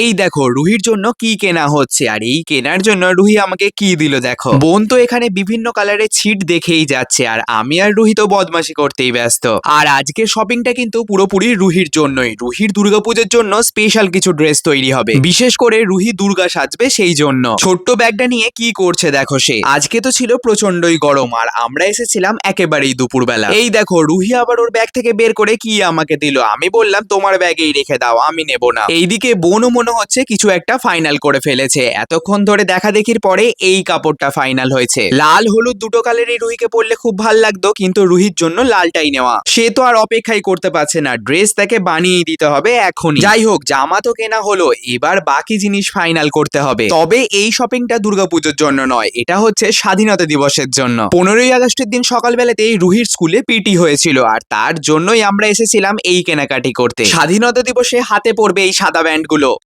এই দেখো রুহির জন্য কি কেনা হচ্ছে, আর এই কেনার জন্য রুহি আমাকে কি দিল দেখো। বোন তো এখানে বিভিন্ন কালারের ছিট দেখেই যাচ্ছে, আর আমি আর রুহি তো বদমাশি করতেই ব্যস্ত। আর আজকের শপিংটা কিন্তু পুরোপুরি রুহির জন্যই। রুহির দুর্গাপূজার জন্য স্পেশাল কিছু ড্রেস তৈরি হবে, বিশেষ করে রুহি দুর্গা সাজবে সেই জন্য। ছোট্ট ব্যাগটা নিয়ে কি করছে দেখো সে। আজকে তো ছিল প্রচন্ডই গরম, আর আমরা এসেছিলাম একেবারেই দুপুরবেলা। এই দেখো রুহি আবার ওর ব্যাগ থেকে বের করে কি আমাকে দিল। আমি বললাম তোমার ব্যাগেই রেখে দাও, আমি নেব না। এইদিকে বোনও মনে হচ্ছে কিছু একটা ফাইনাল করে ফেলেছে। এতক্ষণ ধরে দেখা দেখির পরে এই কাপড়টা ফাইনাল হয়েছে। লাল হলুদ দুটো কালারই রুহিকে পরলে খুব ভাল লাগতো, কিন্তু রুহির জন্য লালটাই নেওয়া। সে তো আর অপেক্ষাই করতে পারছে না, ড্রেস তাকে বানিয়ে দিতে হবে এখনই। যাই হোক, জামা তো কেনা হলো, এবার বাকি জিনিস ফাইনাল করতে হবে। তবে এই শপিংটা দুর্গাপুজোর জন্য নয়, এটা হচ্ছে স্বাধীনতা দিবসের জন্য। 15ই আগস্টের দিন সকালবেলাতেই রুহির স্কুলে পিটি হয়েছিল, আর তার জন্যই আমরা এসেছিলাম এই কেনাকাটি করতে। স্বাধীনতা দিবসে হাতে পড়বে এই সাদা ব্যান্ড গুলো।